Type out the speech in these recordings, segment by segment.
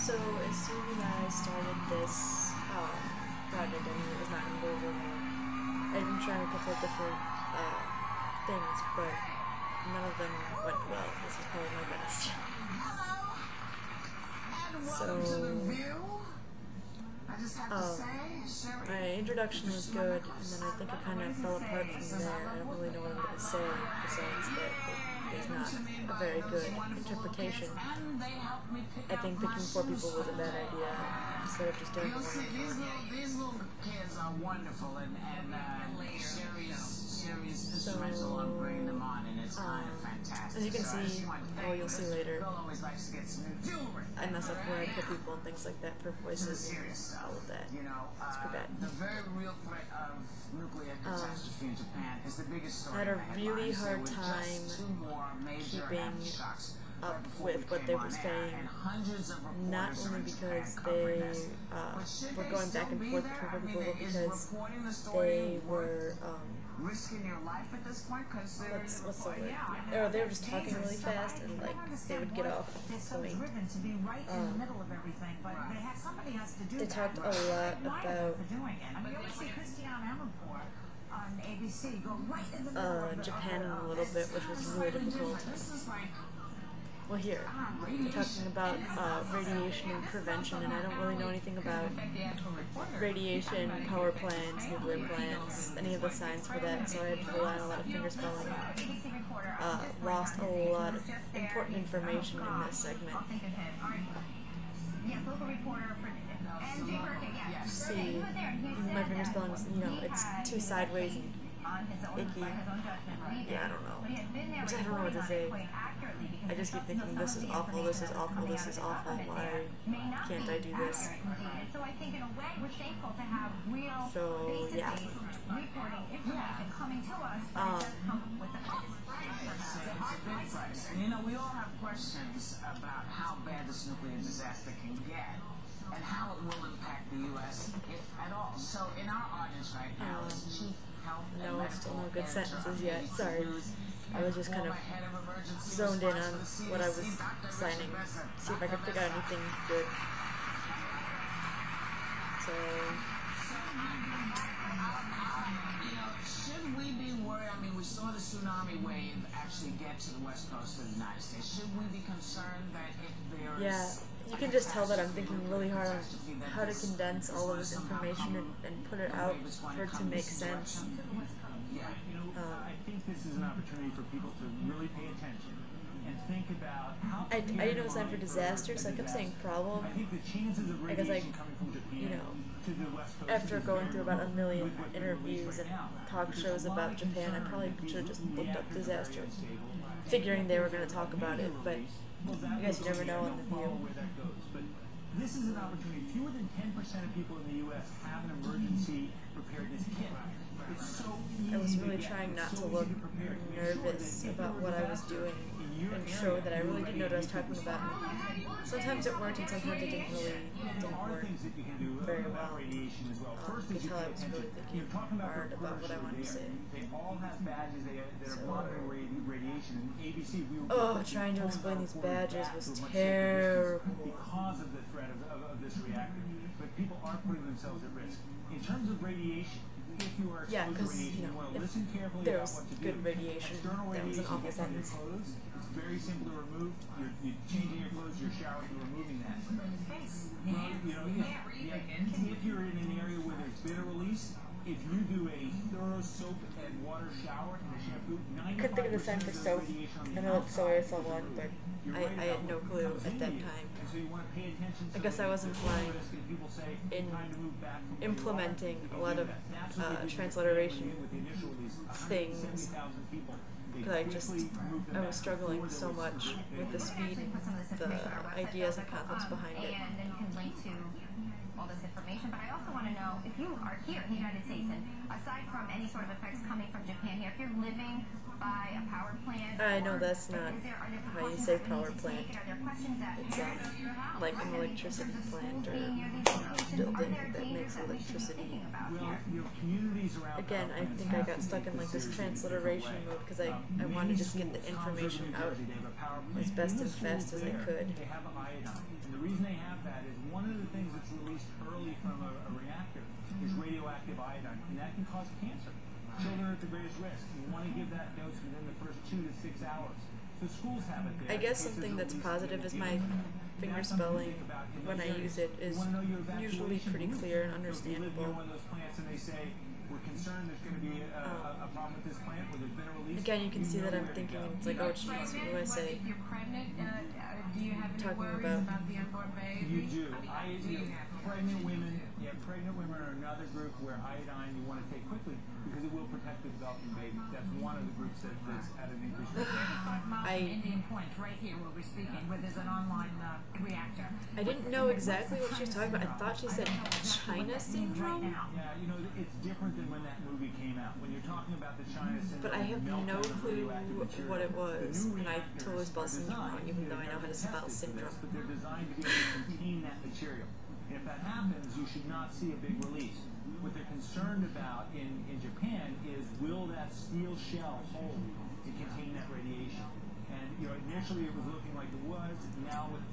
So as soon as I started this project, I knew it was not going to go over well. I'd been trying a couple of different things, but none of them went well. This is probably my best. My introduction was good, and then I think it kind of fell apart from there. I don't really know what I'm going to say, besides that it is not a very good interpretation. I think picking 4 people was a bad idea, instead of just doing one. These little kids are wonderful, and Sherry's instrumental on bringing them on, and it's kind of fantastic. As you can see, or you'll see later, always likes to get some new jewelry. I mess up where I put people and things like that for voices and all of that. It's pretty bad. The very real threat of nuclear catastrophe in Japan is the biggest story. I had a really hard time keeping up with what they were saying, not only because they were going back and forth between people, but because they were risking your life at this point, because what's the word? Oh, they were just talking really fast, and like they would get off the point. They talked a lot about Japan in a little bit, which was really difficult. Well, here, they're talking about radiation and prevention, and I don't really know anything about radiation, power plants, nuclear plants, any of the signs for that, so I had to rely on a lot of fingerspelling. Lost a lot of important information in this segment. See, my fingerspelling is, it's too sideways and icky. Yeah, I don't know. I don't know what to say. I just keep thinking, this is awful, this is awful, this is awful, why can't I do this? So, yeah. We all have questions about how bad this nuclear disaster can get and how it will impact the U.S., if at all. So, in our audience right now, Chief Health no, still no good sentences yet, sorry. I was just kind of zoned in on what I was signing, see if I could figure out anything good. So, should we be worried? I mean, we saw the tsunami wave actually get to the west coast of the United States. Should we be concerned that if there is... Yeah, you can just tell that I'm thinking really hard on how to condense all of this information and put it out for it to make sense. I think this is an opportunity for people to really pay attention and think about how... I didn't know it was time for disaster, so I kept saying problem. I think the chances of radiation coming from Japan to the west coast... After going through about 1 million interviews and talk shows about Japan, I probably should have just looked up disaster, figuring they were going to talk about it, but I guess you never know on the view. This is an opportunity. Fewer than 10% of people in the U.S. have an emergency preparedness kit. I was really trying not to look nervous about what I was doing and show that I really didn't know what I was talking about. Sometimes it worked and sometimes it didn't work very well. You could tell I was really thinking hard about what I wanted to say. Oh, trying to explain these badges was terrible. Because of the threat of this reactor. But people are putting themselves at risk. In terms of radiation, yeah, because, if there was good radiation, that was an awful sentence. It's very simple to remove. You're changing your clothes, you're showering, you're removing that. If you're in an area where there's been a release, if you do a thorough soap and water shower and a shampoo, I couldn't think of the sign for soap. I know it's soy, I saw one, but I had no clue at that time. I guess I was implying in implementing a lot of transliteration things, because I was struggling so much with the speed, the ideas and concepts behind it. All this information, but I also want to know if you are here in the United States, and aside from any sort of effects coming from Japan here, if you're living by a power plant... I know that's not how you say power plant. It's like an electricity plant or building that makes electricity. Again, I think I got stuck in like this transliteration mode because I wanted to just get the information out as best and fast as I could. iodine. And the reason they have that is one of the things that's released early from a reactor is radioactive iodine, and that can cause cancer. Children are at the greatest risk. You want to give that dose within the first 2 to 6 hours. So schools have it there. I guess something that's positive is my finger spelling when I use it is usually pretty clear and understandable. One of those plants and they say, we're concerned there's going to be a problem with this plant where there's been a release. Again, you can see that I'm thinking, it's like, oh jeez, what do I say? If you're pregnant, do you have any Talking worries about- about the unborn baby? You do. Pregnant women. Pregnant women are another group where iodine you want to take quickly because it will protect the developing baby. That's one of the groups that's at an increased risk. 35 miles from Indian Point, right here where we're speaking, where there's an online reactor. I didn't know exactly what she was talking about. I thought she said China syndrome, Yeah, you know, it's different than when that movie came out. When you're talking about the China syndrome, but I have no meltdown of clue radioactive material, what it was, the new and I reactors totally spelled are syndrome wrong, designed, even though I know how to spell tested for syndrome. this, but they're designed to be able to contain that material. And if that happens, you should not see a big release. What they're concerned about in Japan is, will that steel shell hold to contain that radiation? And initially it was looking like it was. Now with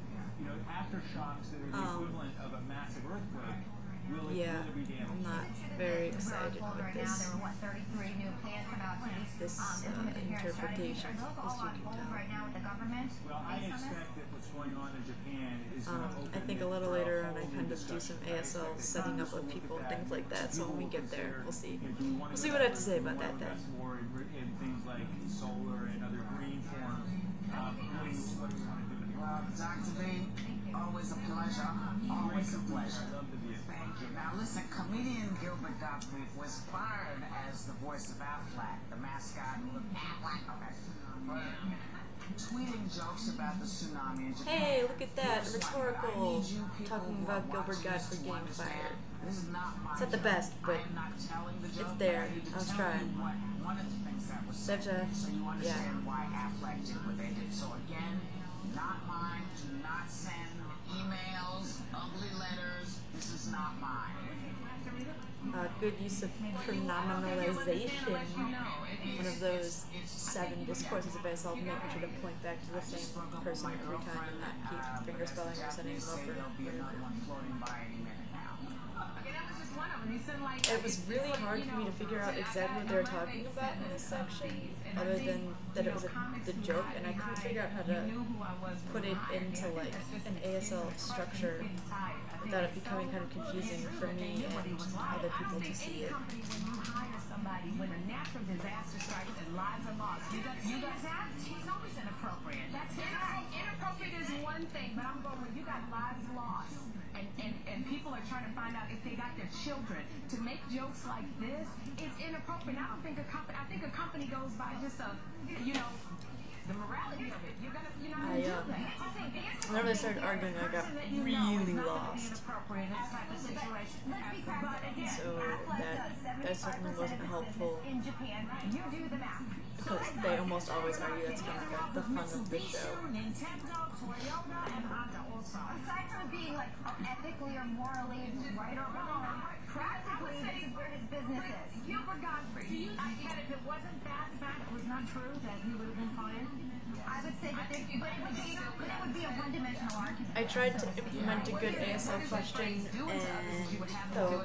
aftershocks that are the equivalent of a massive earthquake, will it be damaged? I'm not very excited with Right now, this. there were 33 new plants about to be This interpretation, as you can tell. right now with the government. Well, I expect that what's going on in Japan is going to open I think a little later on I kind of do some ASL setting up with people and things like that, so when we get there, we'll see. We'll see what I have to say about that then. More in things like solar and other green forms. What do you want to do? Dr. B, always a pleasure. Always a pleasure. Thank you. Now listen, comedian Gilbert Gottfried was fired as the voice of Aflac, the mascot of Aflac. Okay. For tweeting jokes about the tsunami in Japan. Hey, look at that, Guess what? rhetorical, I need you people talking who about are Gilbert watching this Gottfried to getting understand, fired. This is not my It's not the joke. best, but I am not telling the joke, it's there. but I need to I was tell trying. you what one of the things that was So I have said, to- so you understand yeah. why Aflac did what they did. So again, not mine. Do not send emails, ugly letters. This is not mine. Good use of pronominalization. One of those 7 discourses of ASL, making sure to point back to the same person every time and not keep finger spelling or sending them over. There'll be another one floating by any minute now. It was really hard for me to figure out exactly what they were talking about in this section, other than that it was the joke, and I couldn't figure out how to put it into like an ASL structure without it becoming kind of confusing for me and other people to see it. When a natural disaster strikes and lives are lost, you guys, he's always inappropriate. That's inappropriate is one thing, but I'm going with you got lives lost. And people are trying to find out if they got their children. To make jokes like this is inappropriate. I don't think I think a company goes by just the morality of it. You're gonna, do that. Whenever they started arguing, I got really lost. So that certainly wasn't helpful, In Japan, you do the math. because they almost always argue. That's kind of like the fun of the show. Nintendo, Toyota, and Honda also. Aside from being like ethically or morally right or wrong, practically this is where his business is. Gilbert Gottfried. Yet if it wasn't that fact, it was not true that he would have been fired. I would say that it would be a one-dimensional argument. I tried to implement a good ASL question, and the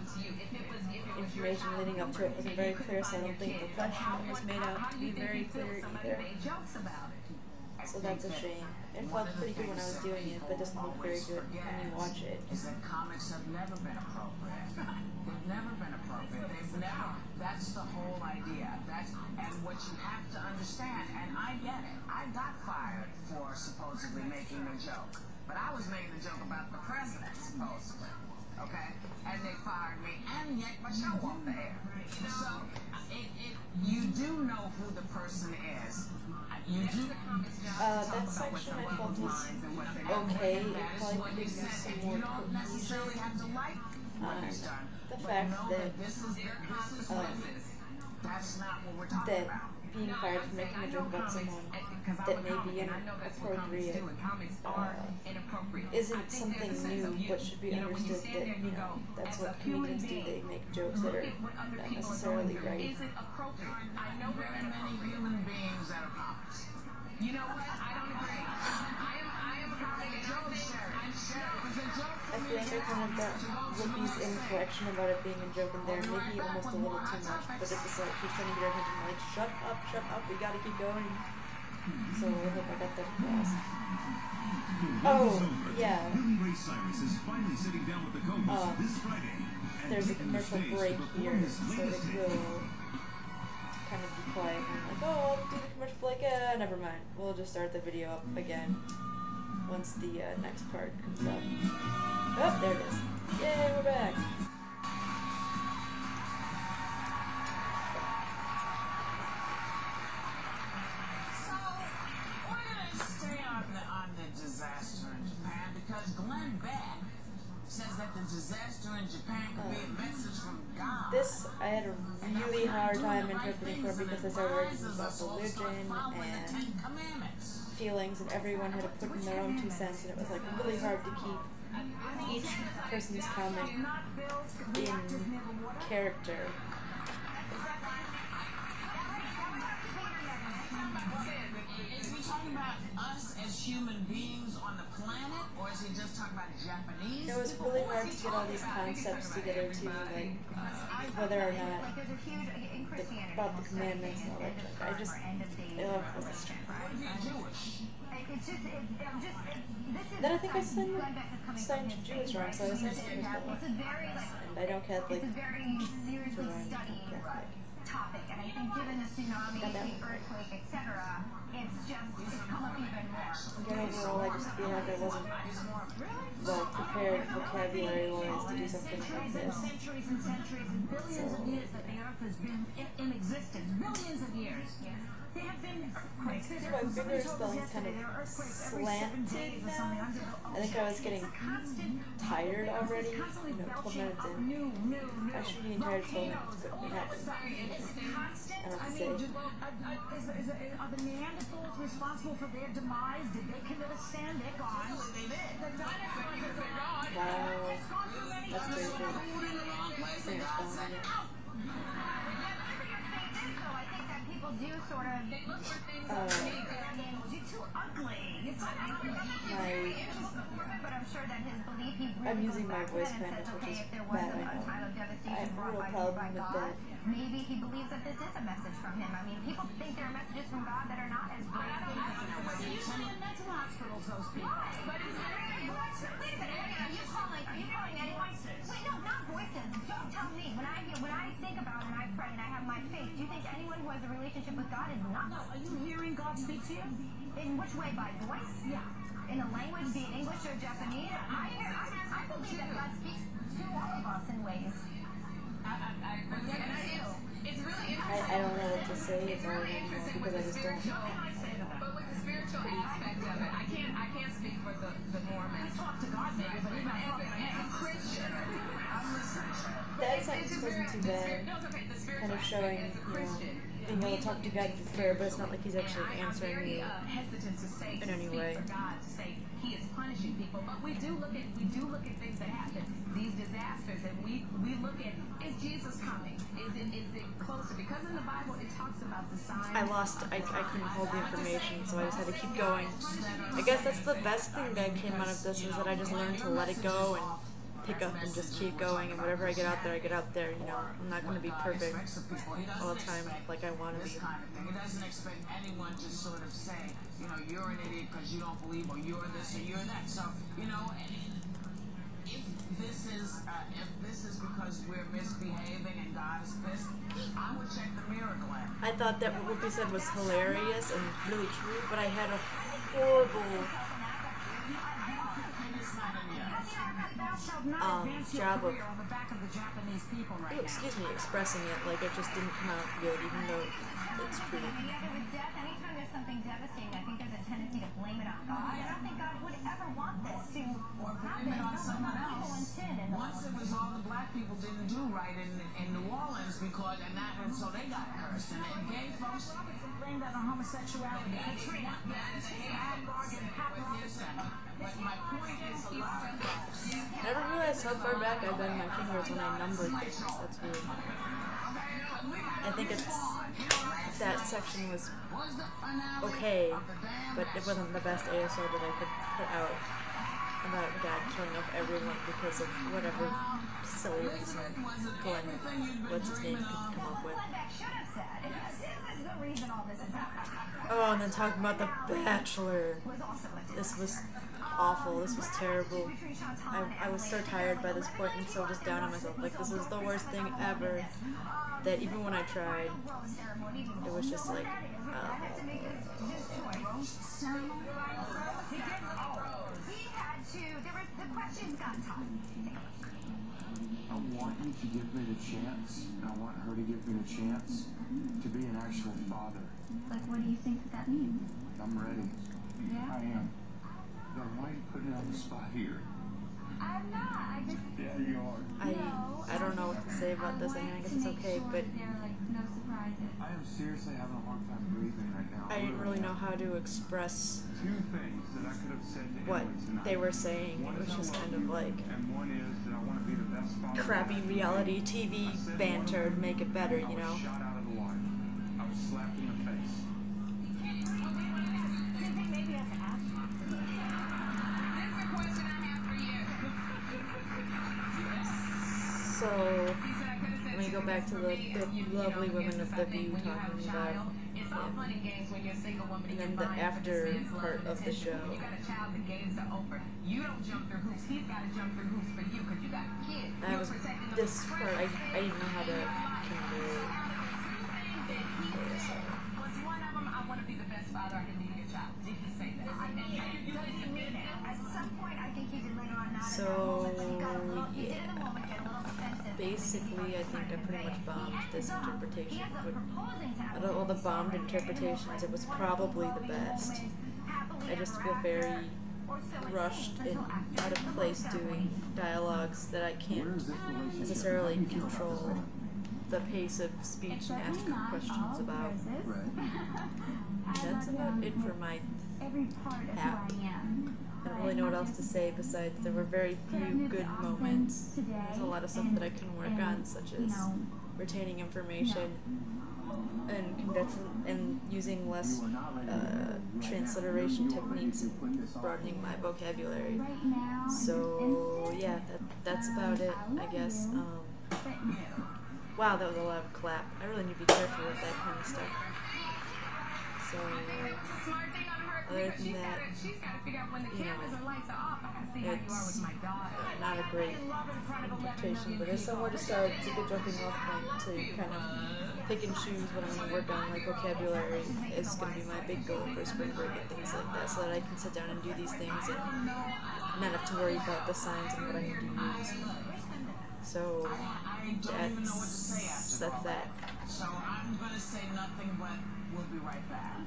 information leading up to it wasn't very clear, so I don't think the question was made out to be very clear either. So that's a shame. It felt pretty good when I was doing it, but it doesn't look very good when you watch it. Is that comics have never been appropriate. They've never been appropriate. They've never. That's the whole idea. And what you have to understand, and I get it. I got fired for supposedly making a joke, but I was making a joke about the president supposedly. Okay, and they fired me, and yet my show won't air. So you do know who the person is. You do. That section I felt was okay. It probably could use some more You don't necessarily cohesion. have to like what he's done. The but fact know that this is what it is. That's not what we're talking that about. being fired for making a joke about someone that may be inappropriate isn't something new, but should be understood that, that's what comedians do. They make jokes that are not necessarily right. I know there are many human beings that are comics. You know what? I don't agree. I am a comic. Jokes feel like I kind of got Whoopi's inflection about it being a joke in there, maybe almost a little too much, but it was like she's trying to get our attention, like, shut up, we gotta keep going. So I hope I got that across. Oh, yeah. There's a commercial break here, so it will kind of be quiet. And I'm like, oh, I'll do the commercial break. Never mind. We'll just start the video up again once the next part comes up. Oh, there it is. Yay, we're back. So, we're going to stay on the disaster in Japan because Glenn Beck says that the disaster in Japan could be a message from God. This I had a really hard time interpreting for because I started arguing about religion and feelings, and everyone had to put in their own 2 cents, and it was like really hard to keep each person's comment in character. Is he talking about us as human beings on the planet, or is he just talking about Japanese? It was really hard to get all these concepts together too, like whether or not about the commandments and all that junk. I just, it was a struggle. Then I think I signed Jewish wrong, so I signed Hezbollah. And I don't Catholic. It's a very seriously studied topic, and I think given the tsunami, the earthquake, etc., it's come up even more. Again, overall, I just feel like I wasn't well prepared vocabulary-wise to do something like this. Centuries and centuries and billions of years that the Earth has been in existence, billions of years. There have been earthquakes. My finger spelling's kind of slanted now. I think I was getting tired already. 12 minutes in. I shouldn't be tired 12 minutes, but it happened. I don't have to say. Are the Neanderthals responsible for their demise? Did they commit a sin? They're gone. The dinosaurs are gone. Wow. That's very cool. Finger spelling, yeah. I think that people do sort of. You're too ugly. But I'm sure that his belief, he really I'm using my voice and kind of, says, which okay, is if there was bad, I a know. time of I devastation have a brought real by problem with God, that. maybe he believes that this is a message from him. I mean, people think there are messages from God that are not as great. I don't know. Usually in mental hospitals, those people. But wait a minute, are you calling anyone? Wait, no, not voices. Don't tell me. When I think about it and I pray and I have my faith, do you think anyone who has a relationship with God is not? No, are you hearing God speak to you? In which way? By voice? Yeah. In a language, be it English or Japanese? I believe that God speaks to all of us in ways. It's really interesting. I don't know what to say about it anymore because I just don't. But with the spiritual aspect of it, I can't speak for the Mormons. Talk to God, maybe, but you're not talking to As a him. Christian, I'm listening. That sentence wasn't too bad. No, it's okay. The spiritual Kind of showing, aspect as a Christian. being able to talk to God through prayer, but it's not like he's actually answering I'm very you. hesitant to say in any speak way. for God to say He is punishing people, but we do look at things that happen, these disasters, and we look at, is Jesus coming? Is it closer? Because in the Bible it talks about the signs. I couldn't hold the information, so I just had to keep going. I guess that's the best thing that came out of this, was that I just learned to let it go and pick up and just keep going, and whatever I get out there, you know. I'm not going to be perfect all the time like I want to This be. kind of thing. It doesn't expect anyone to sort of say, you know, you're an idiot because you don't believe, or you're this or you're that. So, you know, if this is because we're misbehaving and God is pissed, I would check the mirror, Glenn. I thought that what Whoopi said was hilarious and really true, but I had a horrible job of, On the back of the Japanese people right now. excuse me, expressing it. Like, it just didn't come out good, even though it's true. And yet with death, anytime there's something devastating, I think there's a tendency to blame it on God. I don't think God would ever want this to happen. Blame it on someone People in else. sin and Once it was all the black people didn't do right in New Orleans because, and so they got cursed. And then gay folks Blame that on homosexuality. Katrina. But my point is a lot of folks. I never realized how far back I bend my fingers when I number things. That's weird. I think that section was okay, but it wasn't the best ASL that I could put out. about God killing off everyone because of whatever silly reason Glenn, what's his name, could come up with. Oh, and then talking about The Bachelor. This was awful. This was terrible. I was so tired by this point and so just down on myself. Like, this is the worst thing ever. That even when I tried, it was just like, I want you to give me the chance, and I want her to give me the chance to be an actual father. Like, what do you think that means? I'm ready. Yeah? I am. Now, why are you putting me on the spot here? I'm not. I just. Yeah, you are. I don't know what to say about this. I mean, I guess it's okay, but There are, like, no surprises. I am seriously having a hard time breathing right now. I didn't really know how to express Two things that I could have said to what Emily tonight. they were saying. One It was is I just love kind of you, like and one is that I want to be the best father. crappy reality TV banter to make it better, you know? I was shot out of the life. I was slapped in the face. Maybe I can ask you. Here's the question I have for you. So, He said I could have said let me go to back to for the me, lovely you women know, of I The think View when you have talking a child, about it's all fun and games when you're a single woman and you're then the vying for after this man's love part and of the attention. show. When you got a child, the games are over. You don't jump through hoops. He's got to jump through hoops for you because you got a kid. I was this part I didn't know how to convey. So, Was one of them, I want to be the best father I can be to your child. Did he say that? At some point, I think he did later on. Not So, in that moment, but he got a little. He did in the moment get a little defensive. basically, I think I pretty much bombed this interpretation. He ends up But proposing to out of all the bombed interpretations, it was probably the best. I just feel very rushed and out of place doing dialogues that I can't necessarily control the pace of speech and ask questions about. That's about it for my Every part of app. who I am. I don't really know what else to say besides there were very few good moments. There's a lot of stuff that I can work on, such as retaining information and condensing and using less transliteration techniques and broadening my vocabulary. Right now, So yeah, that's about it, I guess. Wow, that was a loud clap. I really need to be careful with that kind of stuff. So Smart thing on her other because than that, she's got to figure out when the you cameras know, and lights are off. I got to see how you are with my daughter. not a great interpretation, but there's somewhere to start. It's a good jumping off point to kind of pick and choose what I'm going to work on. Like vocabulary is going to be my big goal for spring break and things like that, so that I can sit down and do these things and not have to worry about the signs and what I need to use. So that's that. So I'm going to say nothing but we'll be right back.